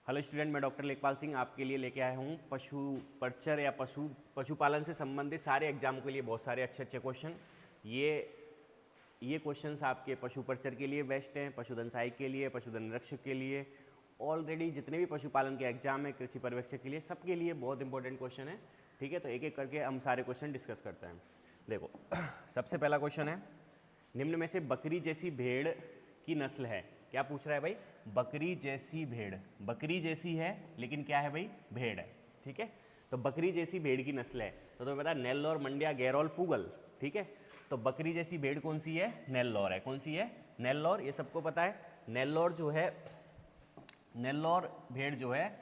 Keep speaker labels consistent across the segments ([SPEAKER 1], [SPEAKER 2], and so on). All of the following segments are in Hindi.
[SPEAKER 1] हेलो स्टूडेंट, मैं डॉक्टर लेखपाल सिंह आपके लिए लेके आया हूँ पशु पर्चर या पशुपालन से संबंधित सारे एग्जाम के लिए बहुत सारे अच्छे अच्छे क्वेश्चन। ये क्वेश्चंस आपके पशु पर्चर के लिए बेस्ट हैं, पशुधन सहायक के लिए, पशुधन निरीक्षक के लिए, ऑलरेडी जितने भी पशुपालन के एग्जाम है, कृषि पर्यवेक्षक के लिए, सबके लिए बहुत इंपॉर्टेंट क्वेश्चन है। ठीक है, तो एक एक करके हम सारे क्वेश्चन डिस्कस करते हैं। देखो सबसे पहला क्वेश्चन है, निम्न में से बकरी जैसी भेड़ की नस्ल है। क्या पूछ रहा है भाई? बकरी जैसी भेड़, बकरी जैसी है लेकिन क्या है भाई? भेड़ है। ठीक है, तो बकरी जैसी भेड़ की नस्ल है तो तुम्हें पता है नेल्लोर, मंड्या, गैरोल, पूगल। ठीक है, तो बकरी जैसी भेड़ कौन सी है? नेल्लोर है। कौन सी है? नेल्लोर। ये सबको पता है। नेल्लोर जो है, नेल्लोर भेड़ जो है,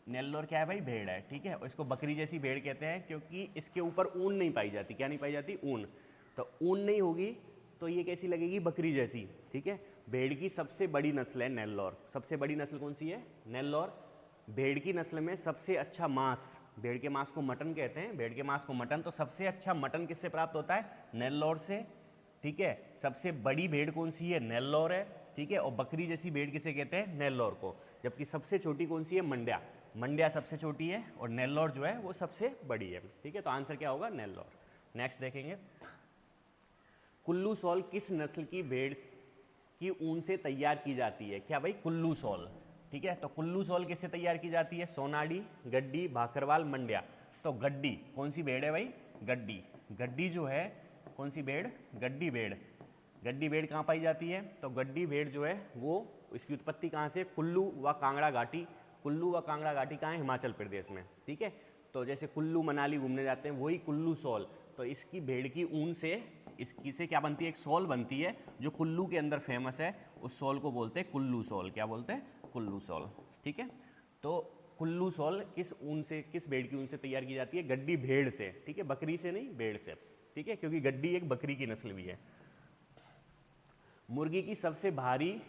[SPEAKER 1] नेल्लोर क्या है भाई? भेड़ है। ठीक है, और इसको बकरी जैसी भेड़ कहते हैं क्योंकि इसके ऊपर ऊन नहीं पाई जाती। क्या नहीं पाई जाती? ऊन। तो ऊन नहीं होगी तो ये कैसी लगेगी? बकरी जैसी। ठीक है, भेड़ की सबसे बड़ी नस्ल है नेल्लोर। सबसे बड़ी नस्ल कौन सी है? नेल्लोर। भेड़ की नस्ल में सबसे अच्छा मांस, भेड़ के मांस को मटन कहते हैं, भेड़ के मांस को मटन, तो सबसे अच्छा मटन किससे प्राप्त होता है? नेल्लोर से। ठीक है, सबसे बड़ी भेड़ कौन सी है? नेल्लोर है। ठीक है, और बकरी जैसी भेड़ किसे कहते हैं? नेल्लोर को। जबकि सबसे छोटी कौन सी है? मंड्या। मंड्या सबसे छोटी है और नेल्लोर जो है वो सबसे बड़ी है। ठीक है, तो आंसर क्या होगा? नेल्लोर। नेक्स्ट देखेंगे, कुल्लू सॉल किस नस्ल की भेड़ की ऊन से तैयार की जाती है? क्या भाई? कुल्लू सॉल। ठीक है, तो कुल्लू सॉल किससे तैयार की जाती है? सोनाडी, गड्डी, भाखरवाल, मंड्या। तो गड्डी कौन सी भेड़ है भाई? गड्डी। गड्डी जो है कौन सी भेड़? गड्डी भेड़। गड्डी भेड़ कहाँ पाई जाती है? तो गड्डी भेड़ जो है वो, इसकी उत्पत्ति कहाँ से? कुल्लू व कांगड़ा घाटी। कुल्लू व कांगड़ा घाटी कहाँ है? हिमाचल प्रदेश में। ठीक है, तो जैसे कुल्लू मनाली घूमने जाते हैं वही कुल्लू सॉल। तो इसकी भेड़ की ऊन से इसकी से क्या बनती है? एक सॉल बनती है जो कुल्लू के अंदर फेमस है। उस सॉल को बोलते हैं कुल्लू सॉल। क्या बोलते हैं? कुल्लू सॉल। ठीक है, तो कुल्लू सॉल किस ऊन से, किस भेड़ की ऊन से तैयार की जाती है? गड्डी भेड़ से। ठीक है, बकरी से नहीं, भेड़ से। ठीक है, क्योंकि गड्डी एक बकरी की नस्ल भी है। मुर्गी की सबसे भारी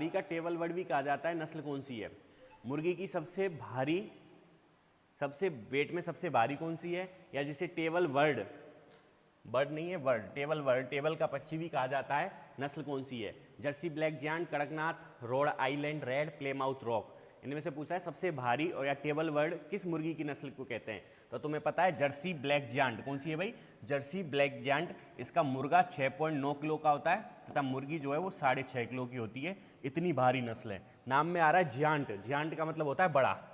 [SPEAKER 1] का टेबल वर्ड भी कहा जाता है, नस्ल कौन सी है? मुर्गी की सबसे भारी, सबसे वेट में सबसे भारी कौन सी है? या जिसे टेबल वर्ड, बर्ड नहीं है वर्ड, टेबल वर्ड, टेबल का पक्षी भी कहा जाता है, नस्ल कौन सी है? Jersey black giant, Kadaknath, Rhode Island red, Plymouth rock. इनमें से पूछा है सबसे भारी और या टेबल वर्ड किस मुर्गी की नस्ल को कहते हैं? तो तुम्हें पता है जर्सी ब्लैक जायंट। कौन सी है भाई? Jersey black giant. इसका मुर्गा 6.9 किलो का होता है तथा मुर्गी जो है वो 6.5 किलो की होती है। इतनी भारी नस्ल है। नाम में आ रहा है जियांट, जियांट का मतलब होता है बड़ा।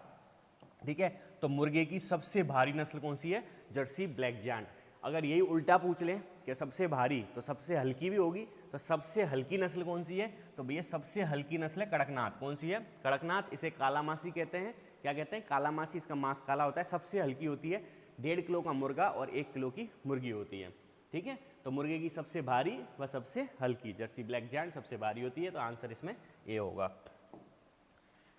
[SPEAKER 1] ठीक है, तो मुर्गे की सबसे भारी नस्ल कौन सी है? Jersey black giant. अगर यही उल्टा पूछ लें कि सबसे भारी तो सबसे हल्की भी होगी, तो सबसे हल्की नस्ल कौन सी है? तो भैया सबसे हल्की नस्ल है कड़कनाथ। कौन सी है? कड़कनाथ। इसे कालामासी कहते हैं। क्या कहते हैं? कालामासी। इसका मांस काला होता है, सबसे हल्की होती है। 1.5 किलो का मुर्गा और 1 किलो की मुर्गी होती है। ठीक है, तो मुर्गे की सबसे भारी व सबसे हल्की जर्सी ब्लैक जायंट सबसे भारी होती है, तो आंसर इसमें ए होगा।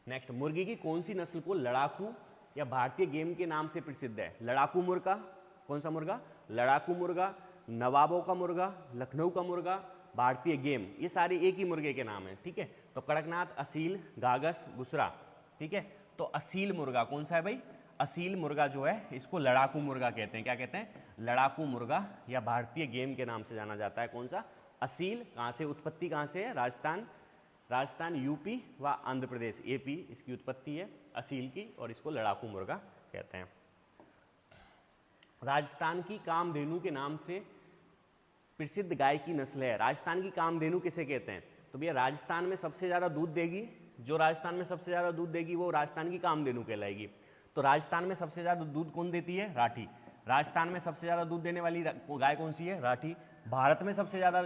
[SPEAKER 1] नेक्स्ट, मुर्गी की कौन सी नस्ल को लड़ाकू या भारतीय गेम के नाम से प्रसिद्ध है? लड़ाकू मुर्गा। कौन सा मुर्गा? लड़ाकू मुर्गा, नवाबों का मुर्गा, लखनऊ का मुर्गा, भारतीय गेम, ये सारे एक ही मुर्गे के नाम है। ठीक है, तो कड़कनाथ, असील, गागस, बुसरा। ठीक है, तो असील मुर्गा कौन सा है भाई? असील मुर्गा जो है इसको लड़ाकू मुर्गा कहते हैं। क्या कहते हैं? लड़ाकू मुर्गा, या भारतीय गेम के नाम से जाना जाता है। कौन सा? असील। कहाँ से उत्पत्ति, कहाँ से है? राजस्थान, राजस्थान, यूपी व आंध्र प्रदेश, एपी इसकी उत्पत्ति है असील की, और इसको लड़ाकू मुर्गा कहते हैं। राजस्थान की कामधेनु के नाम से प्रसिद्ध गाय की नस्ल है। राजस्थान की कामधेनु किसे कहते हैं? तो भैया राजस्थान में सबसे ज़्यादा दूध देगी, जो राजस्थान में सबसे ज़्यादा दूध देगी वो राजस्थान की कामधेनु कहलाएगी। तो राजस्थान में सबसे ज़्यादा दूध कौन देती है? राठी। राजस्थान में सबसे ज़्यादा दूध देने वाली गाय कौन सी है? राठी। भारत में सबसे ज़्यादा,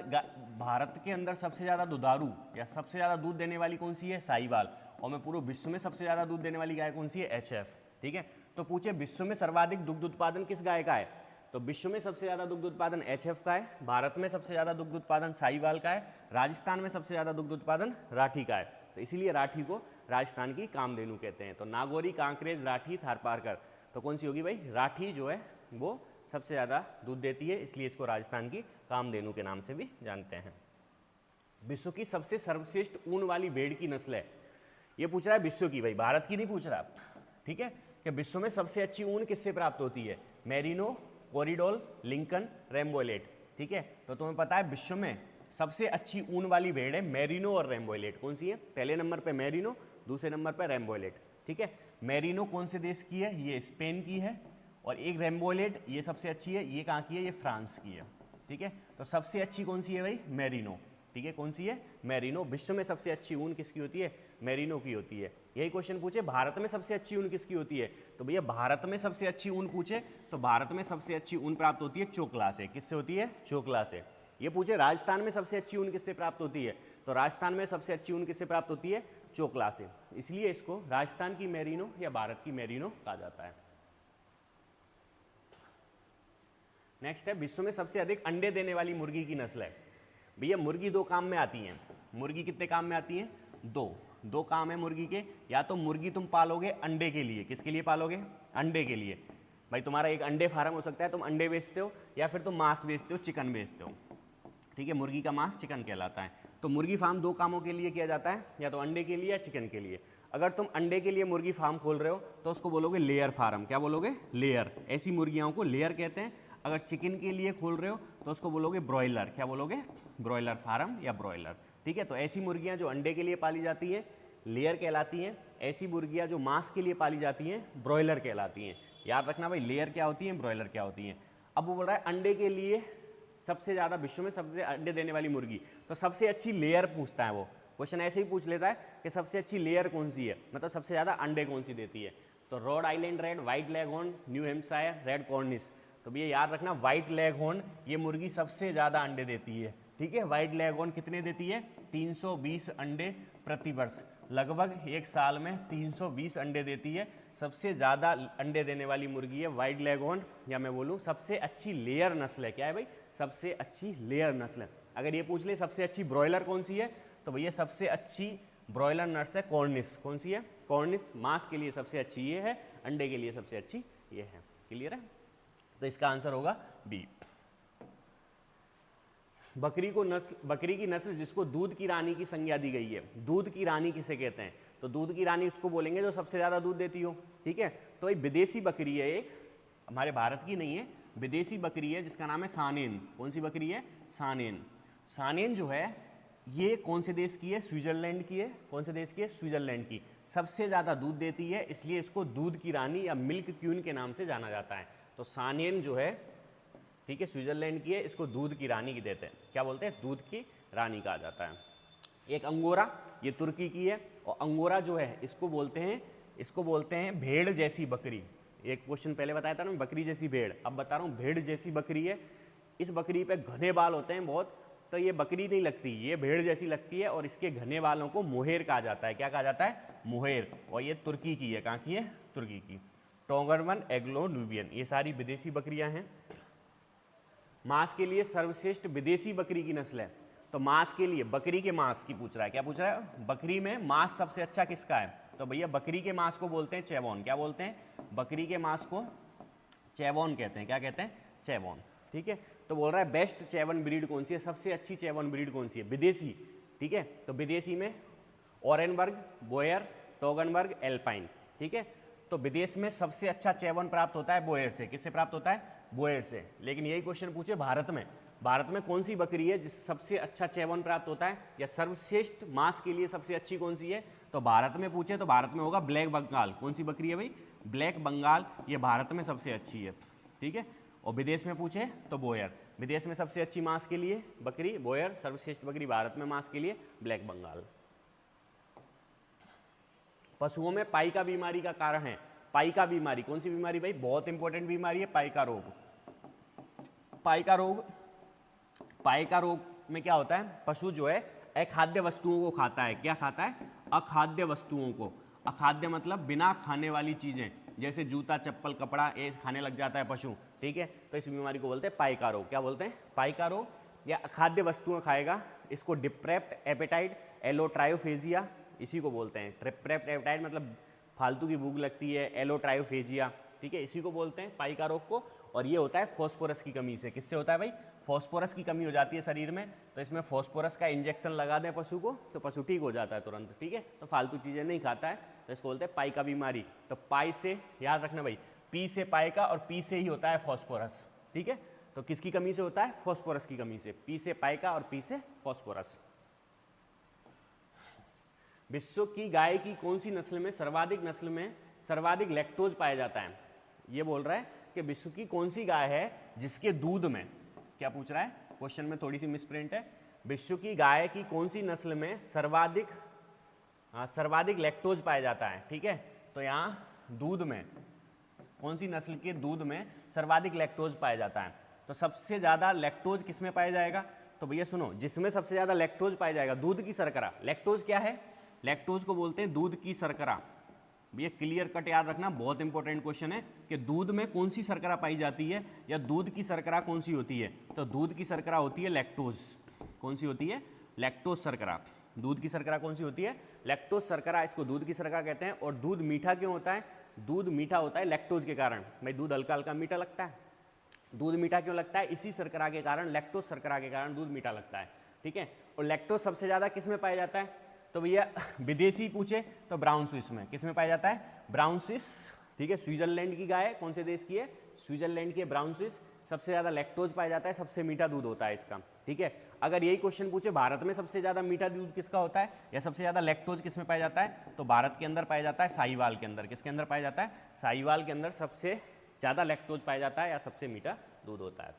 [SPEAKER 1] भारत के अंदर सबसे ज़्यादा दुधारू या सबसे ज़्यादा दूध देने वाली कौन सी है? साहिवाल। और मैं पूरे विश्व में सबसे ज़्यादा दूध देने वाली गाय कौन सी है? एचएफ। ठीक है, तो पूछे विश्व में सर्वाधिक दुग्ध उत्पादन किस गाय का है? तो विश्व में सबसे ज़्यादा दुग्ध उत्पादन एचएफ का है, भारत में सबसे ज़्यादा दुग्ध उत्पादन साहिवाल का है, राजस्थान में सबसे ज़्यादा दुग्ध उत्पादन राठी का है। तो इसीलिए राठी को राजस्थान की कामधेनु कहते हैं। तो नागौरी, कांकरेज, राठी, थारपारकर, तो कौन सी होगी भाई? राठी जो है वो सबसे ज़्यादा दूध देती है, इसलिए इसको राजस्थान की कामधेनु के नाम से भी जानते हैं। विश्व की सबसे सर्वश्रेष्ठ ऊन वाली भेड़ की नस्ल है। ये पूछ रहा है विश्व की, भाई भारत की नहीं पूछ रहा। ठीक है, कि विश्व में सबसे अच्छी ऊन किससे प्राप्त होती है? Merino, Corriedale, Lincoln, Rambouillet. ठीक है, तो तुम्हें पता है विश्व में सबसे अच्छी ऊन वाली भेड़ है मेरिनो और रेम्बोइलेट। कौन सी है? पहले नंबर पे मेरिनो, दूसरे नंबर पे रेम्बोइलेट। ठीक है, मेरिनो कौन से देश की है? ये स्पेन की है। और एक रेम्बोइलेट ये सबसे अच्छी है, ये कहाँ की है? ये फ्रांस की है। ठीक है, तो सबसे अच्छी कौन सी है भाई? मेरिनो। ठीक है, कौन सी है? मेरिनो। विश्व में सबसे अच्छी ऊन किसकी होती है? मेरिनो की होती है। यही क्वेश्चन पूछे भारत में सबसे अच्छी ऊन किसकी होती है, तो भैया भारत में सबसे अच्छी ऊन पूछे तो भारत में सबसे अच्छी ऊन प्राप्त होती है चोकला से। किससे होती है? चोकला से। ये पूछे राजस्थान में सबसे अच्छी ऊन किससे प्राप्त होती है, तो राजस्थान में सबसे अच्छी ऊन किससे प्राप्त होती है? चोकला से। इसलिए इसको राजस्थान की मेरिनो या भारत की मेरिनो कहा जाता है। नेक्स्ट है, विश्व में सबसे अधिक अंडे देने वाली मुर्गी की नस्ल है। भैया मुर्गी दो काम में आती हैं। मुर्गी कितने काम में आती हैं? दो काम है मुर्गी के। या तो मुर्गी तुम पालोगे अंडे के लिए। किसके लिए पालोगे? अंडे के लिए। भाई तुम्हारा एक अंडे फार्म हो सकता है, तुम अंडे बेचते हो, या फिर तुम मांस बेचते हो, चिकन बेचते हो। ठीक है, मुर्गी का मांस चिकन कहलाता है। तो मुर्गी फार्म दो कामों के लिए किया जाता है, या तो अंडे के लिए या चिकन के लिए। अगर तुम अंडे के लिए मुर्गी फार्म खोल रहे हो तो उसको बोलोगे लेयर फार्म। क्या बोलोगे? लेयर। ऐसी मुर्गियों को लेयर कहते हैं। अगर चिकन के लिए खोल रहे हो तो उसको बोलोगे ब्रॉयलर। क्या बोलोगे? ब्रॉयलर फार्म या ब्रॉयलर। ठीक है, तो ऐसी मुर्गियां जो अंडे के लिए पाली जाती हैं लेयर कहलाती हैं। ऐसी मुर्गियां जो मांस के लिए पाली जाती हैं ब्रॉयलर कहलाती हैं। याद रखना भाई, लेयर क्या होती है, ब्रॉयलर क्या होती है। अब वो बोल रहा है अंडे के लिए सबसे ज़्यादा विश्व में सबसे अंडे देने वाली मुर्गी, तो सबसे अच्छी लेयर पूछता है वो। क्वेश्चन ऐसे ही पूछ लेता है कि सबसे अच्छी लेयर कौन सी है, मतलब सबसे ज़्यादा अंडे कौन सी देती है। तो road Island red, white leghorn, new Hampshire red Cornish. तो भैया याद रखना, व्हाइट लेगहॉर्न ये मुर्गी सबसे ज़्यादा अंडे देती है। ठीक है, व्हाइट लेगहॉर्न कितने देती है? 320 अंडे प्रति वर्ष। लगभग एक साल में 320 अंडे देती है। सबसे ज़्यादा अंडे देने वाली मुर्गी है व्हाइट लेगहॉर्न, या मैं बोलूँ सबसे अच्छी लेयर नस्ल है। क्या है भाई? सबसे अच्छी लेयर नस्ल है। अगर ये पूछ ले सबसे अच्छी ब्रॉयलर कौन सी है, तो भैया सबसे अच्छी ब्रॉयलर नस्ल है कॉर्निश। कौन सी है? कॉर्निश। मांस के लिए सबसे अच्छी ये है, अंडे के लिए सबसे अच्छी ये है। क्लियर है? तो इसका आंसर होगा बी। बकरी की नस्ल जिसको दूध की रानी की संज्ञा दी गई है। दूध की रानी किसे कहते हैं? तो दूध की रानी उसको बोलेंगे जो सबसे ज़्यादा दूध देती हो। ठीक है, तो एक विदेशी बकरी है, एक हमारे भारत की नहीं है, विदेशी बकरी है जिसका नाम है सानेन। कौन सी बकरी है? सानेन। सानेन जो है ये कौन से देश की है? स्विट्जरलैंड की है। कौन से देश की है? स्विट्जरलैंड की। सबसे ज़्यादा दूध देती है, इसलिए इसको दूध की रानी या मिल्क क्वीन के नाम से जाना जाता है। तो सानेन जो है, ठीक है, स्विट्जरलैंड की है, इसको दूध की रानी की देते हैं। क्या बोलते हैं? दूध की रानी कहा जाता है। एक अंगोरा, ये तुर्की की है, और अंगोरा जो है इसको बोलते हैं भेड़ जैसी बकरी। एक क्वेश्चन पहले बताया था ना, बकरी जैसी भेड़, अब बता रहा हूँ भेड़ जैसी बकरी है। इस बकरी पे घने बाल होते हैं बहुत, तो ये बकरी नहीं लगती, ये भेड़ जैसी लगती है, और इसके घने बालों को मोहेर कहा जाता है। क्या कहा जाता है? मोहेर। और ये तुर्की की है। कहाँ की है? तुर्की की। टोगरमन, एग्लो, न्यूबियन, ये सारी विदेशी बकरियां हैं। मांस के लिए सर्वश्रेष्ठ विदेशी बकरी की नस्ल है। तो मांस के लिए, बकरी के मांस की पूछ रहा है। क्या पूछ रहा है? बकरी में मांस सबसे अच्छा किसका है? तो भैया बकरी के मांस को बोलते हैं चेवॉन। क्या बोलते हैं? बकरी के मांस को चेवॉन कहते हैं। क्या कहते हैं? चेवॉन। ठीक है, तो बोल रहा है बेस्ट चेवन ब्रीड कौन सी है, सबसे अच्छी चेवन ब्रीड कौन सी है? विदेशी। ठीक है, तो विदेशी में ओरेनबर्ग, बोयर, टोगनबर्ग, एल्पाइन। ठीक है, तो विदेश में सबसे अच्छा चेवन प्राप्त होता है बोयर से। किससे प्राप्त होता है? बोयर से। लेकिन यही क्वेश्चन पूछे भारत में कौन सी बकरी है जिस सबसे अच्छा चेवन प्राप्त होता है, या सर्वश्रेष्ठ मांस के लिए सबसे अच्छी कौन सी है? तो भारत में पूछे तो भारत में होगा ब्लैक बंगाल। कौन सी बकरी है भाई? ब्लैक बंगाल। ये भारत में सबसे अच्छी है। ठीक है, और विदेश में पूछे तो बोयर। विदेश में सबसे अच्छी मांस के लिए बकरी बोयर, सर्वश्रेष्ठ बकरी भारत में मांस के लिए ब्लैक बंगाल। पशुओं में पाइका बीमारी का कारण है। पाइका बीमारी कौन सी बीमारी भाई? बहुत इंपॉर्टेंट बीमारी है पाइका रोग। पाइका रोग में क्या होता है? पशु जो है अखाद्य वस्तुओं को खाता है। क्या खाता है? अखाद्य वस्तुओं को। अखाद्य मतलब बिना खाने वाली चीजें, जैसे जूता, चप्पल, कपड़ा, ये खाने लग जाता है पशु। ठीक है, तो इस बीमारी को बोलते हैं पाइका रोग। क्या बोलते हैं? पाइका रोग, या अखाद्य वस्तुएं खाएगा। इसको डिप्रेप्ट एपेटाइट, एलोट्रायोफेजिया, इसी को बोलते हैं। डिप्रेप्ट एपेटाइट मतलब फालतू की भूख लगती है, एलोट्रायोफेजिया। ठीक है, इसी को बोलते हैं पाइका रोग को। और ये होता है फॉस्फोरस की कमी से। किससे होता है भाई? फॉस्फोरस की कमी हो जाती है शरीर में, तो इसमें फॉस्फोरस का इंजेक्शन लगा दें पशु को तो पशु ठीक हो जाता है तुरंत। ठीक है, तो फालतू चीज़ें नहीं खाता है, तो इसको बोलते हैं पाइका बीमारी। तो पाई से याद रखना भाई, पी से पाइका और पी से ही होता है फॉस्फोरस। ठीक है, तो किसकी कमी से होता है? फॉस्फोरस की कमी से। पी से पाइका और पी से फॉस्फोरस। विश्व की गाय की कौन सी नस्ल में सर्वाधिक लैक्टोज पाया जाता है? ये बोल रहा है कि विश्व की कौन सी गाय है जिसके दूध में, क्या पूछ रहा है क्वेश्चन में, थोड़ी सी मिसप्रिंट है। विश्व की गाय की कौन सी नस्ल में सर्वाधिक लैक्टोज पाया जाता है, ठीक है। तो यहाँ दूध में कौन सी नस्ल के दूध में सर्वाधिक लैक्टोज पाया जाता है? तो सबसे ज़्यादा लैक्टोज किस में पाया जाएगा? तो भैया सुनो, जिसमें सबसे ज़्यादा लैक्टोज पाया जाएगा, दूध की शर्करा। लैक्टोज क्या है? लैक्टोज को बोलते हैं दूध की शर्करा। भैया क्लियर कट याद रखना, बहुत इंपॉर्टेंट क्वेश्चन है कि दूध में कौन सी शर्करा पाई जाती है या दूध की शर्करा कौन सी होती है? तो दूध की शर्करा होती है लैक्टोज। कौन सी होती है? लैक्टोज शर्करा। दूध की शर्करा कौन सी होती है? लैक्टोज शर्करा। इसको दूध की शर्करा कहते हैं। और दूध मीठा क्यों होता है? दूध मीठा होता है लैक्टोज के कारण। भाई दूध हल्का हल्का मीठा लगता है, दूध मीठा क्यों लगता है? इसी शर्करा के कारण, लैक्टोज शर्करा के कारण दूध मीठा लगता है, ठीक है। और लैक्टोज सबसे ज़्यादा किस में पाया जाता है? तो भैया विदेशी पूछे तो ब्राउन स्विस में। किस में पाया जाता है? ब्राउन स्विस, ठीक है। स्विट्जरलैंड की गाय है, कौन से देश की है? स्विट्जरलैंड की है ब्राउन स्विस। सबसे ज़्यादा लैक्टोज पाया जाता है, सबसे मीठा दूध होता है इसका, ठीक है। अगर यही क्वेश्चन पूछे भारत में सबसे ज़्यादा मीठा दूध किसका होता है या सबसे ज़्यादा लैक्टोज किस में पाया जाता है, तो भारत के अंदर पाया जाता है साहिवाल के अंदर। किसके अंदर पाया जाता है? साहिवाल के अंदर सबसे ज़्यादा लैक्टोज पाया जाता है या सबसे मीठा दूध होता है।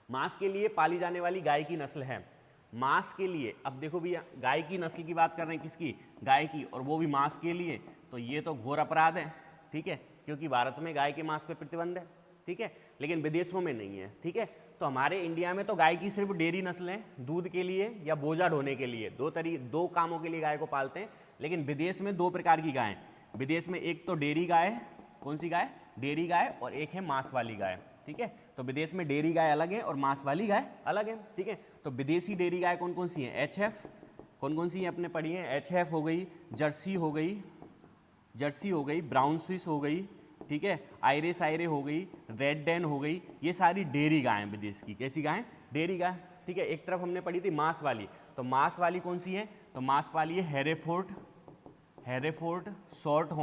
[SPEAKER 1] मांस के लिए पाली जाने वाली गाय की नस्ल है। मांस के लिए, अब देखो भैया गाय की नस्ल की बात कर रहे हैं, किसकी? गाय की, और वो भी मांस के लिए, तो ये तो घोर अपराध है, ठीक है, क्योंकि भारत में गाय के मांस पे प्रतिबंध है, ठीक है, लेकिन विदेशों में नहीं है, ठीक है। तो हमारे इंडिया में तो गाय की सिर्फ डेयरी नस्लें, दूध के लिए या बोझा ढोने के लिए, दो कामों के लिए गाय को पालते हैं। लेकिन विदेश में दो प्रकार की गाय, विदेश में एक तो डेयरी गाय, कौन सी गाय? डेयरी गाय, और एक है मांस वाली गाय, ठीक है। तो विदेश में डेयरी गाय अलग है और मांस वाली गाय अलग है, ठीक है। तो विदेशी डेयरी गाय कौन कौन सी है? HF, कौन कौन सी है अपने पढ़ी है? HF हो गई, जर्सी हो गई, ब्राउन स्विस हो गई, ठीक है, आयरिश आयरे हो गई, रेड डेन हो गई। ये सारी डेयरी गाय हैं विदेश की। कैसी गाय? डेयरी गाय, ठीक है। एक तरफ हमने पढ़ी थी मांस वाली, तो मांस वाली कौन सी है? तो मांस वाली है हेरेफोर्ट, शॉर्ट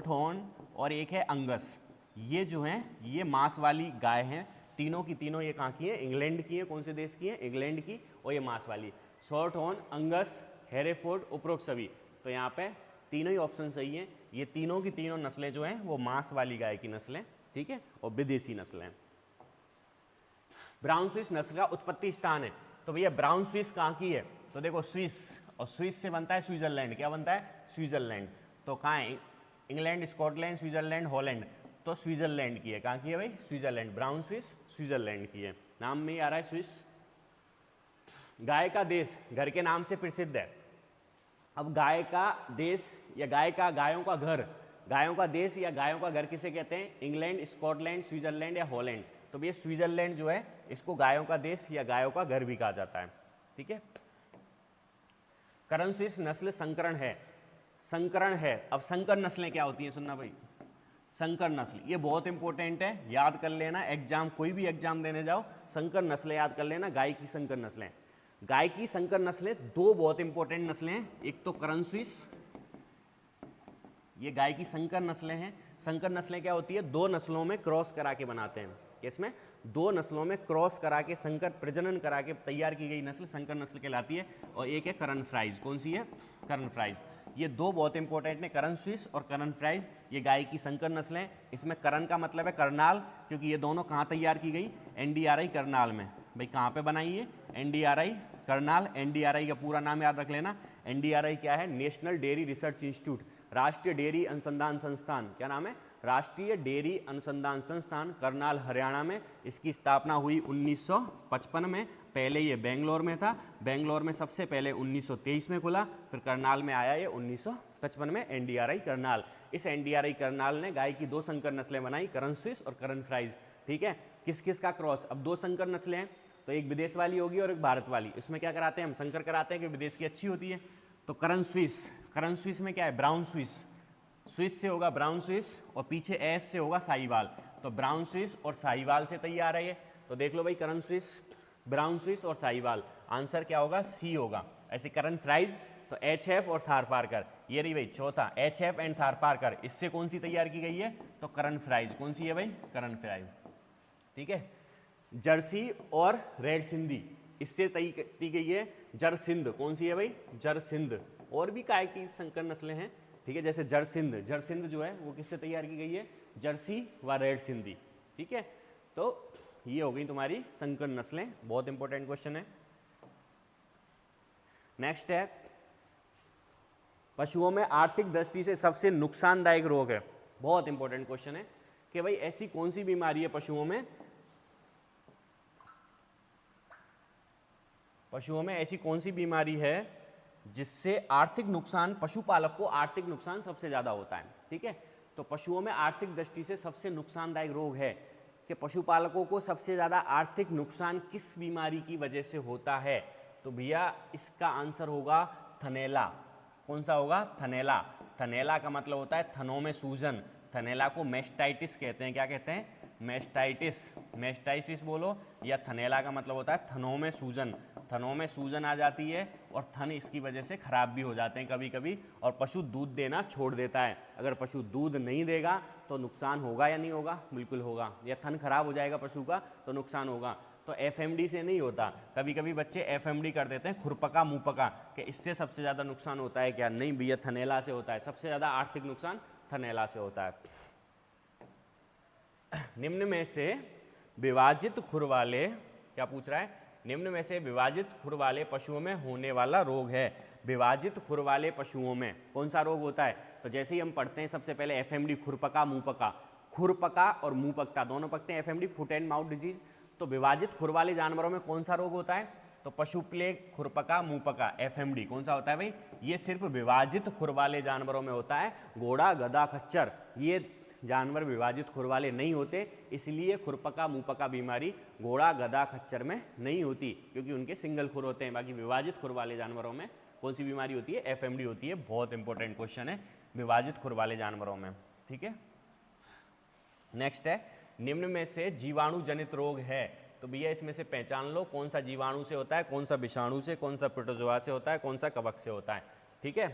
[SPEAKER 1] हॉर्न और एक है अंगस। ये जो हैं ये मांस वाली गाय हैं। तीनों की तीनों ये कहाँ की है? इंग्लैंड की है। कौन से देश की है? इंग्लैंड की। और ये मांस वाली शॉर्ट हॉर्न, अंगस, हेरेफोर्ड, उपरोक्त सभी। तो यहाँ पे तीनों ही ऑप्शन सही हैं। ये तीनों की तीनों नस्लें जो हैं वो मांस वाली गाय की नस्लें, ठीक है, और विदेशी नस्लें। ब्राउन स्विस नस्ल का उत्पत्ति स्थान है। तो भैया ब्राउन स्विस कहाँ की है? तो देखो स्विस, और स्विस से बनता है स्विट्जरलैंड। क्या बनता है? स्विट्जरलैंड। तो कहाँ है? England, Scotland, Switzerland, Holland. तो स्विट्जरलैंड की है। कहाँ की है भाई? स्विट्जरलैंड। ब्राउन स्विस स्विट्जरलैंड की है, नाम में ही आ रहा है स्विस। गाय का देश घर के नाम से प्रसिद्ध है। अब गाय का देश या गायों का घर, गायों का देश या गायों का घर किसे कहते हैं? इंग्लैंड, स्कॉटलैंड, स्विट्जरलैंड या हॉलैंड। तो भैया स्विट्जरलैंड जो है इसको गायों का देश या गायों का घर भी कहा जाता है, ठीक है। करण स्विस नस्ल संकरण है। अब संकर नस्लें क्या होती हैं? सुनना भाई, संकर नस्ल ये बहुत इंपॉर्टेंट है, याद कर लेना। एग्जाम, कोई भी एग्जाम देने जाओ, संकर नस्लें याद कर लेना। गाय की संकर नस्लें, गाय की संकर नस्लें दो बहुत इंपॉर्टेंट नस्लें हैं। एक तो करण स्विस, ये गाय की संकर नस्लें हैं। संकर नस्लें क्या होती है? दो नस्लों में क्रॉस करा के बनाते हैं। इसमें दो नस्लों में क्रॉस करा के, संकर प्रजनन करा के तैयार की गई नस्ल संकर नस्ल कहलाती है। और एक है करण फ्राइज। कौन सी है? करण फ्राइज। ये दो बहुत इंपॉर्टेंट है, करण स्विस और करण फ्राइज। ये गाय की संकर नस्लें। इसमें करण का मतलब है करनाल, क्योंकि ये दोनों कहाँ तैयार की गई? NDRI करनाल में। भाई कहाँ पे बनाई है? NDRI करनाल। NDRI का पूरा नाम याद रख लेना। NDRI क्या है? नेशनल डेयरी रिसर्च इंस्टीट्यूट, राष्ट्रीय डेयरी अनुसंधान संस्थान। क्या नाम है? राष्ट्रीय डेयरी अनुसंधान संस्थान, करनाल हरियाणा में। इसकी स्थापना हुई 1955 में। पहले ये बेंगलोर में था। बेंगलोर में सबसे पहले 1923 में खुला, फिर करनाल में आया ये 1955 में NDRI करनाल। इस NDRI करनाल ने गाय की दो संकर नस्लें बनाई, करण स्विस और करण फ्राइज, ठीक है। किस किस का क्रॉस? अब दो संकर नस्लें हैं, तो एक विदेश वाली होगी और एक भारत वाली। इसमें क्या कराते हैं हम? संकर कराते हैं कि विदेश की अच्छी होती है। तो करण स्विस में क्या है? Brown Swiss. स्विस से होगा ब्राउन स्विस और पीछे एस से होगा साहिवाल। तो ब्राउन स्विस और साहिवाल से तैयार है ये। तो देख लो भाई, करण स्विस, ब्राउन स्विस और साहिवाल। आंसर क्या होगा? सी होगा। ऐसे करण फ्राइज तो HF और थारपारकर। ये रही भाई चौथा, HF एंड थारपारकर। इससे कौन सी तैयार की गई है? तो करण फ्राइज। कौन सी है भाई? करण फ्राइज। ठीक है। जर्सी और रेड सिंधी, इससे दी गई है जरसिंध। कौन सी है भाई? जरसिंध। और भी काय की संकर नस्लें हैं, ठीक है, जैसे जरसिंध। जरसिंध जो है वो किससे तैयार की गई है? जर्सी व रेड सिंधी। ठीक है, तो ये हो गई तुम्हारी संकर नस्लें, बहुत इंपॉर्टेंट क्वेश्चन है। नेक्स्ट है, पशुओं में आर्थिक दृष्टि से सबसे नुकसानदायक रोग है। बहुत इंपॉर्टेंट क्वेश्चन है कि भाई ऐसी कौन सी बीमारी है पशुओं में, पशुओं में ऐसी कौन सी बीमारी है जिससे आर्थिक नुकसान, पशुपालक को आर्थिक नुकसान सबसे ज्यादा होता है। ठीक है, तो पशुओं में आर्थिक दृष्टि से सबसे नुकसानदायक रोग है कि पशुपालकों को सबसे ज्यादा आर्थिक नुकसान किस बीमारी की वजह से होता है? तो भैया इसका आंसर होगा थनैला। कौन सा होगा? थनैला। थनैला का मतलब होता है थनों में सूजन। थनैला को मैस्टाइटिस कहते हैं। क्या कहते हैं? मैस्टाइटिस। मैस्टाइटिस बोलो, या थनैला का मतलब होता है थनों में सूजन। थनों में सूजन आ जाती है और थन इसकी वजह से खराब भी हो जाते हैं कभी कभी, और पशु दूध देना छोड़ देता है। अगर पशु दूध नहीं देगा तो नुकसान होगा या नहीं होगा? बिल्कुल होगा। या थन खराब हो जाएगा पशु का तो नुकसान होगा। तो एफएमडी से नहीं होता, कभी कभी बच्चे एफएमडी कर देते हैं, खुरपका मुंहपका, कि इससे सबसे ज़्यादा नुकसान होता है क्या? नहीं भैया, थनैला से होता है। सबसे ज़्यादा आर्थिक नुकसान थनैला से होता है। निम्न में से विभाजित खुर वाले, क्या पूछ रहा है? निम्न में से विभाजित खुर वाले पशुओं में होने वाला रोग है। विभाजित खुर वाले पशुओं में कौन सा रोग होता है? तो जैसे ही हम पढ़ते हैं सबसे पहले एफएमडी, खुरपका मुंहपका। खुरपका और मुंहपका दोनों पकते हैं FMD, foot and mouth disease. तो विभाजित खुर वाले जानवरों में कौन सा रोग होता है? तो पशु प्लेग, खुरपका, मुंहपका, एफएमडी। कौन सा होता है भाई? ये सिर्फ विभाजित खुर वाले जानवरों में होता है। घोड़ा, गधा, खच्चर ये जानवर विभाजित खुर वाले नहीं होते, इसलिए खुरपका मुंहपका बीमारी घोड़ा, गधा, खच्चर में नहीं होती, क्योंकि उनके सिंगल खुर होते हैं। बाकी विभाजित खुर वाले जानवरों में कौन सी बीमारी होती है? एफएमडी होती है। बहुत इंपॉर्टेंट क्वेश्चन है, विभाजित खुर वाले जानवरों में। ठीक है, नेक्स्ट है, निम्न में से जीवाणु जनित रोग है। तो भैया इसमें से पहचान लो कौन सा जीवाणु से होता है, कौन सा विषाणु से, कौन सा प्रोटोजोआ से होता है, कौन सा कवक से होता है। ठीक है,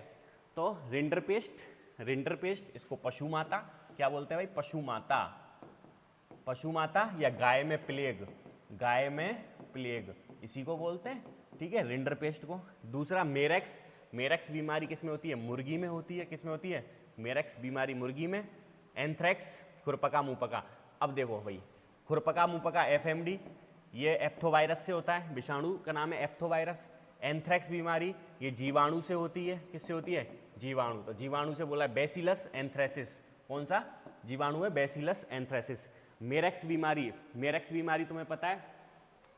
[SPEAKER 1] तो रिंडरपेस्ट, रिंडरपेस्ट, इसको पशु माता क्या बोलते हैं भाई? पशु माता। पशु माता या गाय में प्लेग, गाय में प्लेग इसी को बोलते हैं। ठीक है, रिंडरपेस्ट को। दूसरा मेरेक्स, मेरेक्स बीमारी किस में होती है? मुर्गी में होती है। किस में होती है? मेरेक्स बीमारी मुर्गी में। एंथ्रेक्स, खुरपका मुंहपका। अब देखो भाई, खुरपका मुंहपका एफएमडी, ये एप्थोवायरस से होता है, विषाणु का नाम है एप्थोवायरस। एंथ्रेक्स बीमारी ये जीवाणु से होती है। किससे होती है? जीवाणु। तो जीवाणु से बोला बैसिलस एंथ्रेसिस। कौन सा जीवाणु है? Bacillus anthracis. मेरेक्स बीमारी, मेरेक्स बीमारी तुम्हें पता है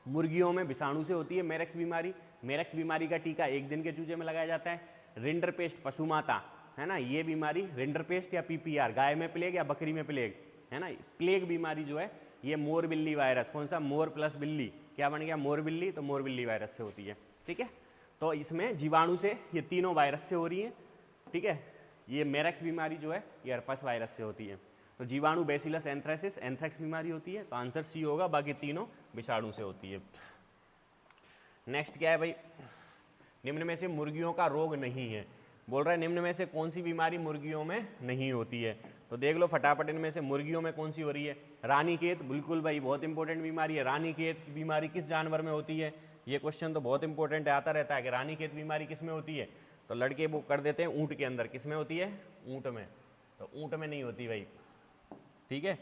[SPEAKER 1] मुर्गियों में विषाणु से होती है मेरेक्स बीमारी। मेरेक्स बीमारी का टीका 1 दिन के चूजे में लगाया जाता है। रिंडरपेस्ट पशु माता है ना, ये बीमारी रिंडरपेस्ट या पीपीआर, गाय में प्लेग या बकरी में प्लेग है ना। प्लेग बीमारी जो है ये मोर बिल्ली वायरस, कौन सा? मोर प्लस बिल्ली, क्या बन गया? मोर बिल्ली। तो मोर बिल्ली वायरस से होती है। ठीक है, तो इसमें जीवाणु से ये तीनों वायरस से हो रही है। ठीक है, ये मेरेक्स बीमारी जो है ये हर्पस वायरस से होती है। तो जीवाणु बैसिलस एंथ्रेसिस, एंथ्रेक्स बीमारी होती है, तो आंसर सी होगा। बाकी तीनों विषाणु से होती है। नेक्स्ट क्या है भाई? निम्न में से मुर्गियों का रोग नहीं है। बोल रहा है निम्न में से कौन सी बीमारी मुर्गियों में नहीं होती है? तो देख लो फटाफट, इनमें से मुर्गियों में कौन सी हो रही है? रानीखेत, बिल्कुल भाई, बहुत इंपॉर्टेंट बीमारी है। रानीखेत बीमारी किस जानवर में होती है? ये क्वेश्चन तो बहुत इंपॉर्टेंट है, आता रहता है कि रानीखेत बीमारी किस में होती है। तो लड़के वो कर देते हैं ऊँट के अंदर। किस में होती है? ऊँट में। तो ऊँट में नहीं होती भाई। ठीक है,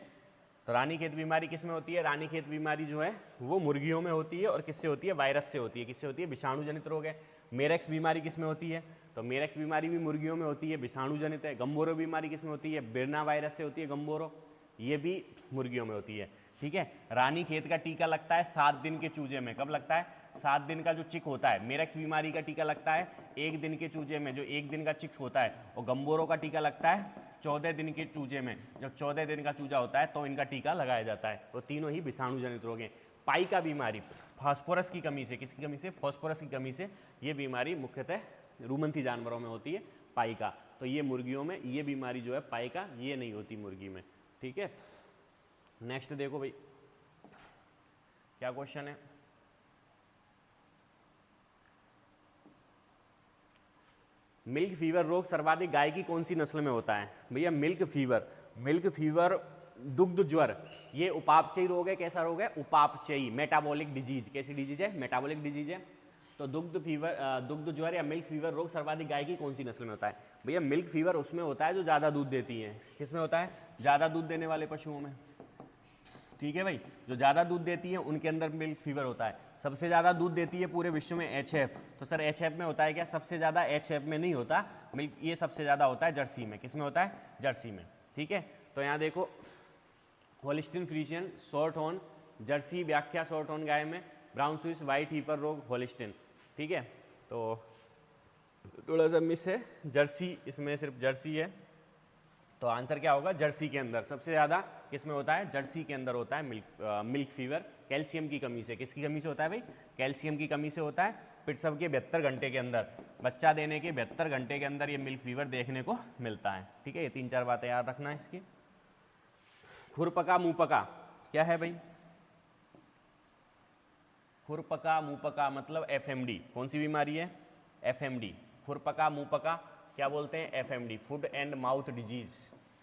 [SPEAKER 1] तो रानीखेत बीमारी किस में होती है? रानीखेत बीमारी जो है वो मुर्गियों में होती है। और किससे होती है? वायरस से होती है। किससे होती है? विषाणु जनित रोग है। मेरेक्स बीमारी किस में होती है? तो मेरेक्स बीमारी भी मुर्गियों में होती है, विषाणु जनित है। गम्बोरो बीमारी किस में होती है? बिरना वायरस से होती है गम्बोरो, ये भी मुर्गियों में होती है। ठीक है, रानीखेत का टीका लगता है 7 दिन के चूजे में। कब लगता है? 7 दिन का जो चिक होता है। मेरेक्स बीमारी का टीका लगता है 1 दिन के चूजे में, जो 1 दिन का चिक होता है। और गम्बोरो का टीका लगता है 14 दिन के चूजे में, जब 14 दिन का चूजा होता है तो इनका टीका लगाया जाता है। तो तीनों ही विषाणु जनित रोग हैं। पाइका बीमारी, फास्फोरस की कमी से, किसकी कमी से? फास्फोरस की कमी से ये बीमारी मुख्यतः रूमंथी जानवरों में होती है, पाइका। तो ये मुर्गियों में ये बीमारी जो है पाइका, ये नहीं होती मुर्गी में। ठीक है, नेक्स्ट देखो भाई क्या क्वेश्चन है। मिल्क फीवर रोग सर्वाधिक गाय की कौन सी नस्ल में होता है? भैया मिल्क फीवर, मिल्क फीवर दुग्ध ज्वर, ये उपापचयी रोग है। कैसा रोग है? उपापचयी, मेटाबॉलिक डिजीज। कैसी डिजीज है? मेटाबॉलिक डिजीज है। तो दुग्ध ज्वर या मिल्क फीवर रोग सर्वाधिक गाय की कौन सी नस्ल में होता है? भैया मिल्क फीवर उसमें होता है जो ज़्यादा दूध देती हैं। किस में होता है? ज़्यादा दूध देने वाले पशुओं में। ठीक है भाई, जो ज़्यादा दूध देती है उनके अंदर मिल्क फीवर होता है। सबसे ज़्यादा दूध देती है पूरे विश्व में HF। तो सर HF में होता है क्या? सबसे ज़्यादा HF में नहीं होता मिल्क, ये सबसे ज़्यादा होता है जर्सी में। किस में होता है? जर्सी में। ठीक है, तो यहाँ देखो Holstein Friesian, short horn, Jersey व्याख्या शॉर्ट हॉर्न गाय में, ब्राउन स्विस, व्हाइट हीपर रोग, होलिस्टीन। ठीक है, तो थोड़ा सा मिस है, जर्सी इसमें सिर्फ जर्सी है। तो आंसर क्या होगा? जर्सी के अंदर सबसे ज़्यादा किस में होता है? जर्सी के अंदर होता है मिल्क फीवर। कैल्शियम की कमी से, किसकी कमी से होता है भाई? कैल्शियम की कमी से होता है। प्रसव के 72 घंटे के अंदर, बच्चा देने के 72 घंटे के अंदर ये मिल्क फीवर देखने को मिलता है। ठीक है, ये 3-4 बातें याद रखना है इसकी। खुरपका मुंहपका क्या है भाई? खुरपका मुंहपका मतलब FMD। कौन सी बीमारी है? FMD। खुरपका मुंहपका क्या बोलते हैं? FMD, food and mouth disease.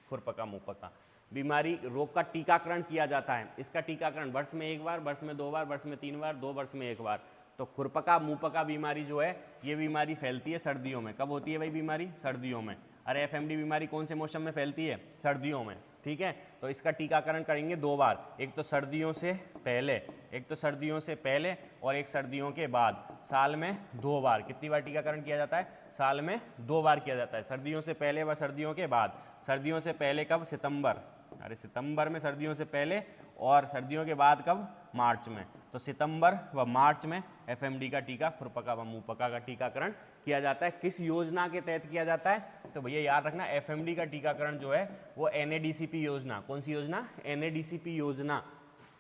[SPEAKER 1] खुरपका मुंहपका बीमारी रोग का टीकाकरण किया जाता है। इसका टीकाकरण वर्ष में 1 बार, वर्ष में 2 बार, वर्ष में 3 बार, 2 वर्ष में 1 बार। तो खुरपका मुंहपका बीमारी जो है, ये बीमारी फैलती है सर्दियों में। कब होती है भाई बीमारी? सर्दियों में। अरे FMD बीमारी कौन से मौसम में फैलती है? सर्दियों में। ठीक है, तो इसका टीकाकरण करेंगे 2 बार, एक तो सर्दियों से पहले, एक तो सर्दियों से पहले और एक सर्दियों के बाद। साल में 2 बार। कितनी बार टीकाकरण किया जाता है? साल में 2 बार किया जाता है, सर्दियों से पहले व सर्दियों के बाद। सर्दियों से पहले कब? सितंबर, अरे सितंबर में सर्दियों से पहले, और सर्दियों के बाद कब? मार्च में। तो सितंबर व मार्च में FMD का टीका, खुरपका व मुंहपका का टीकाकरण किया जाता है। किस योजना के तहत किया जाता है? तो भैया याद रखना, FMD का टीकाकरण जो है वो NADCP योजना। कौन सी योजना? NADCP योजना।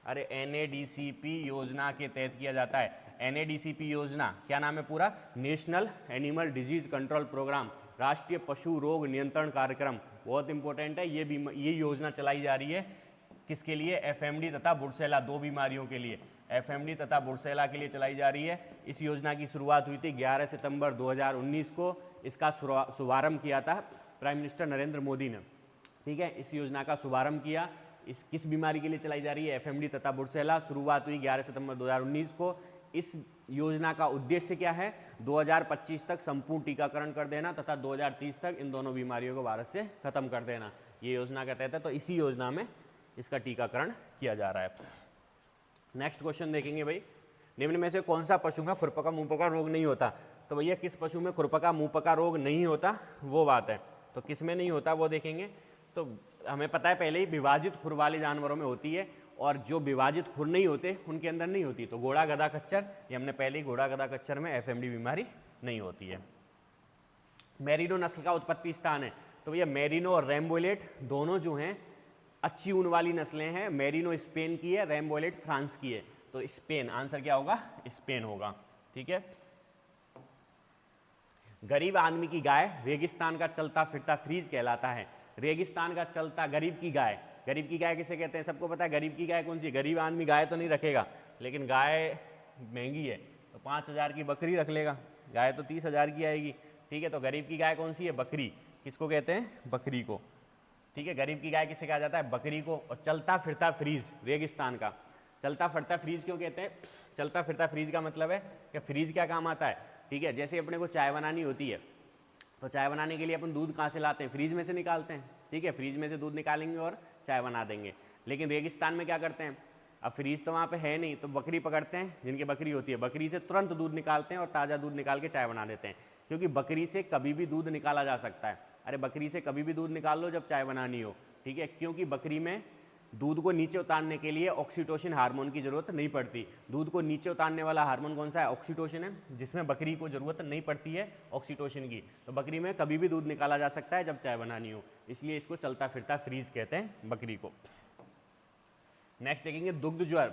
[SPEAKER 1] अरे NADCP योजना के तहत किया जाता है। NADCP योजना क्या नाम है पूरा? National animal disease control programme, राष्ट्रीय पशु रोग नियंत्रण कार्यक्रम। बहुत इंपॉर्टेंट है ये योजना चलाई जा रही है। किसके लिए? FMD तथा बुर्सेला, 2 बीमारियों के लिए। FMD तथा बुर्सेला के लिए चलाई जा रही है। इस योजना की शुरुआत हुई थी 11 सितंबर 2019 को। इसका शुभारंभ किया था प्राइम मिनिस्टर नरेंद्र मोदी ने। ठीक है, इस योजना का शुभारंभ किया। इस किस बीमारी के लिए चलाई जा रही है? FMD तथा बुर्सेला। शुरुआत हुई 11 सितंबर 2019 को। इस योजना का उद्देश्य क्या है? 2025 तक संपूर्ण टीकाकरण कर देना तथा 2030 तक इन दोनों बीमारियों को भारत से खत्म कर देना, ये योजना का तहत है। तो इसी योजना में इसका टीकाकरण किया जा रहा है। नेक्स्ट क्वेश्चन देखेंगे भाई, निम्न में से कौन सा पशु में खुरपका मुंहपका रोग नहीं होता? तो भैया किस पशु में खुरपका मुंहपका रोग नहीं होता वो बात है। तो किस में नहीं होता वो देखेंगे। तो हमें पता है पहले ही विभाजित खुर वाले जानवरों में होती है, और जो विभाजित खुर नहीं होते उनके अंदर नहीं होती। तो घोड़ा गधा खच्चर, ये हमने पहले ही घोड़ा गधा खच्चर में FMD बीमारी नहीं होती है। मेरिनो नस्ल का उत्पत्ति स्थान है, तो भैया मेरिनो और रैम्बोलेट दोनों जो हैं अच्छी ऊन वाली नस्लें हैं। मेरिनो स्पेन की है, रैम्बोलेट फ्रांस की है। तो स्पेन, आंसर क्या होगा? स्पेन होगा। ठीक है, गरीब आदमी की गाय रेगिस्तान का चलता फिरता फ्रीज कहलाता है। रेगिस्तान का चलता, गरीब की गाय, गरीब की गाय किसे कहते हैं? सबको पता है गरीब की गाय कौन सी है। गरीब आदमी गाय तो नहीं रखेगा, लेकिन गाय महंगी है तो 5,000 की बकरी रख लेगा, गाय तो 30,000 की आएगी। ठीक है, तो गरीब की गाय कौन सी है? बकरी। किसको कहते हैं? बकरी को। ठीक है, गरीब की गाय किसे कहा जाता है? बकरी को। और चलता फिरता फ्रीज रेगिस्तान का, चलता फिरता फ्रीज क्यों कहते हैं? चलता फिरता फ्रीज का मतलब है कि फ्रीज क्या काम आता है? ठीक है, जैसे अपने को चाय बनानी होती है, तो चाय बनाने के लिए अपन दूध कहाँ से लाते हैं? फ्रीज में से निकालते हैं। ठीक है, फ्रीज में से दूध निकालेंगे और चाय बना देंगे। लेकिन रेगिस्तान में क्या करते हैं? अब फ्रीज तो वहाँ पे है नहीं, तो बकरी पकड़ते हैं, जिनकी बकरी होती है, बकरी से तुरंत दूध निकालते हैं और ताज़ा दूध निकाल के चाय बना देते हैं। क्योंकि बकरी से कभी भी दूध निकाला जा सकता है। अरे बकरी से कभी भी दूध निकाल लो जब चाय बनानी हो। ठीक है, क्योंकि बकरी में दूध को नीचे उतारने के लिए ऑक्सीटोसिन हार्मोन की जरूरत नहीं पड़ती। दूध को नीचे उतारने वाला हार्मोन कौन सा है? ऑक्सीटोसिन है, जिसमें बकरी को जरूरत नहीं पड़ती है ऑक्सीटोसिन की। तो बकरी में कभी भी दूध निकाला जा सकता है जब चाय बनानी हो, इसलिए इसको चलता फिरता फ्रीज कहते हैं बकरी को। नेक्स्ट देखेंगे दुग्ध ज्वर,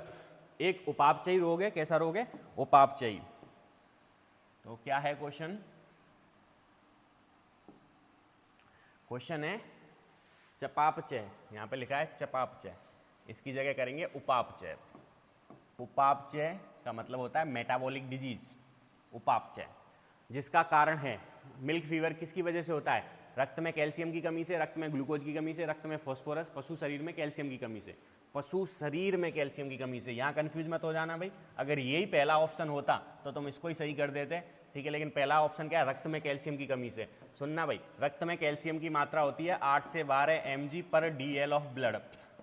[SPEAKER 1] एक उपापचयी रोग है। कैसा रोग है? उपापचयी। तो क्या है क्वेश्चन? क्वेश्चन है चपापचय, यहाँ पे लिखा है चपापचय, इसकी जगह करेंगे उपापचय। उपापचय का मतलब होता है मेटाबॉलिक डिजीज। उपापचय जिसका कारण है मिल्क फीवर, किसकी वजह से होता है? रक्त में कैल्शियम की कमी से, रक्त में ग्लूकोज की कमी से, रक्त में फॉस्फोरस, पशु शरीर में कैल्शियम की कमी से, पशु शरीर में कैल्शियम की कमी से। यहाँ कंफ्यूज मत हो जाना भाई, अगर यही पहला ऑप्शन होता तो तुम इसको ही सही कर देते, ठीक है, लेकिन पहला ऑप्शन क्या है, रक्त में कैल्शियम की कमी से। सुनना भाई, रक्त में कैल्शियम की मात्रा होती है 8 से 12 mg पर DL ऑफ ब्लड,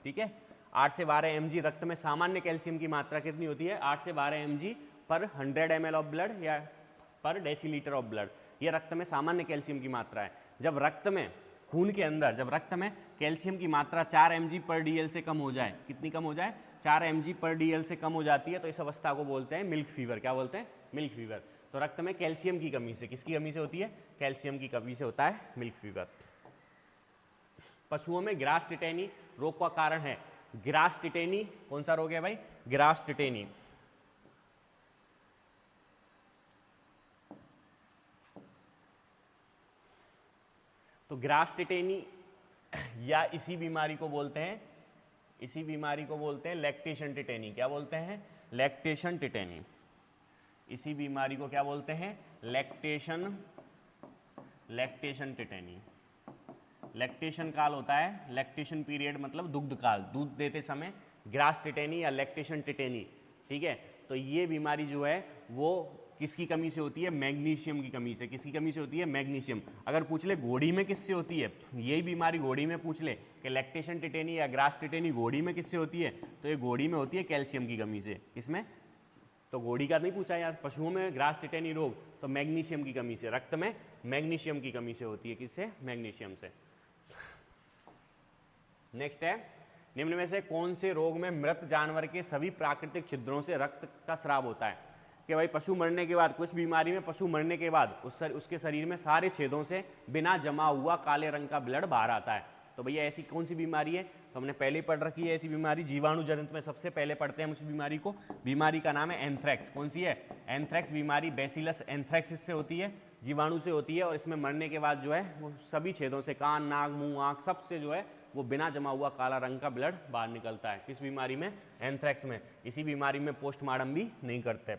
[SPEAKER 1] ठीक है। 8 से 12 mg रक्त में सामान्य कैल्शियम की मात्रा कितनी होती है, 8 से 12 mg पर 100 ml ऑफ ब्लड या पर डेसीलीटर ऑफ ब्लड, ये रक्त में सामान्य कैल्शियम की मात्रा है। जब रक्त में, खून के अंदर जब रक्त में कैल्शियम की मात्रा 4 mg पर DL से कम हो जाए, कितनी कम हो जाए, 4 mg पर DL से कम हो जाती है, तो इस अवस्था को बोलते हैं मिल्क फीवर। क्या बोलते हैं, मिल्क फीवर। तो रक्त में कैल्शियम की कमी से, किसकी कमी से होती है, कैल्शियम की कमी से होता है मिल्क फीवर। पशुओं में ग्रास टिटेनी रोग का कारण है। ग्रास टिटेनी कौन सा रोग है भाई, ग्रास टिटेनी। तो ग्रास टिटेनी या इसी बीमारी को बोलते हैं, इसी बीमारी को बोलते हैं लैक्टेशन टिटेनी। क्या बोलते हैं, लैक्टेशन टिटेनी। इसी बीमारी को क्या बोलते हैं, लैक्टेशन, लैक्टेशन टिटेनी। लैक्टेशन काल होता है, लैक्टेशन पीरियड मतलब दुग्ध काल, दूध देते समय ग्रास टिटेनी या लैक्टेशन टिटेनी, ठीक है। तो ये बीमारी जो है वो किसकी कमी से होती है, मैग्नीशियम की कमी से। किसकी कमी से होती है, मैग्नीशियम। अगर पूछ ले घोड़ी में किससे होती है, यही बीमारी घोड़ी में पूछ ले कि लैक्टेशन टिटेनी या ग्रास टिटेनी घोड़ी में किससे होती है, तो ये घोड़ी में होती है कैल्शियम की कमी से। किसमें, तो घोड़ी का नहीं पूछा यार, पशुओं में ग्रास टिटेनी रोग तो मैग्नीशियम की कमी से, रक्त में मैग्नीशियम की कमी से होती है। किससे, मैग्नीशियम से। नेक्स्ट है, निम्न में से कौन से रोग में मृत जानवर के सभी प्राकृतिक छिद्रों से रक्त का स्राव होता है। कि भाई पशु मरने के बाद, कुछ बीमारी में पशु मरने के बाद उसके शरीर में सारे छेदों से बिना जमा हुआ काले रंग का ब्लड बाहर आता है। तो भैया ऐसी कौन सी बीमारी है, तो हमने पहले ही पढ़ रखी है ऐसी बीमारी, जीवाणु जनित में सबसे पहले पढ़ते हैं हम उस बीमारी को। बीमारी का नाम है एंथ्रेक्स। कौन सी है, एंथ्रेक्स बीमारी बैसिलस एंथ्रेक्सिस से होती है, जीवाणु से होती है। और इसमें मरने के बाद जो है वो सभी छेदों से, कान, नाक, मुंह, आँख, सबसे जो है वो बिना जमा हुआ काला रंग का ब्लड बाहर निकलता है। किस बीमारी में, एंथ्रेक्स में। इसी बीमारी में पोस्टमार्टम भी नहीं करते।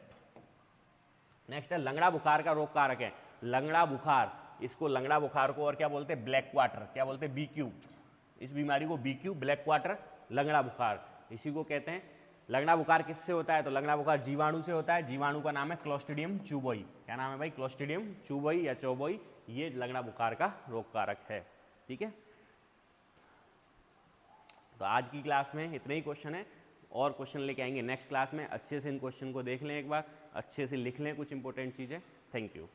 [SPEAKER 1] नेक्स्ट है, लंगड़ा बुखार का रोग कारक है। लंगड़ा बुखार, इसको लंगड़ा बुखार को और क्या बोलते हैं, ब्लैक क्वार्टर। क्या बोलते हैं, BQ। इस बीमारी को BQ, ब्लैक क्वार्टर, लंगड़ा बुखार, इसी को कहते हैं। लंगड़ा बुखार किससे होता है, तो लंगड़ा बुखार जीवाणु से होता है। जीवाणु का नाम है क्लोस्ट्रीडियम चूबोई। क्या नाम है भाई, क्लोस्ट्रीडियम चूबोई या चौबोई। ये लंगड़ा बुखार का रोग कारक है, ठीक है। तो आज की क्लास में इतने ही क्वेश्चन है, और क्वेश्चन लेके आएंगे नेक्स्ट क्लास में। अच्छे से इन क्वेश्चन को देख लें एक बार, अच्छे से लिख लें कुछ इंपॉर्टेंट चीज़ें। Thank you.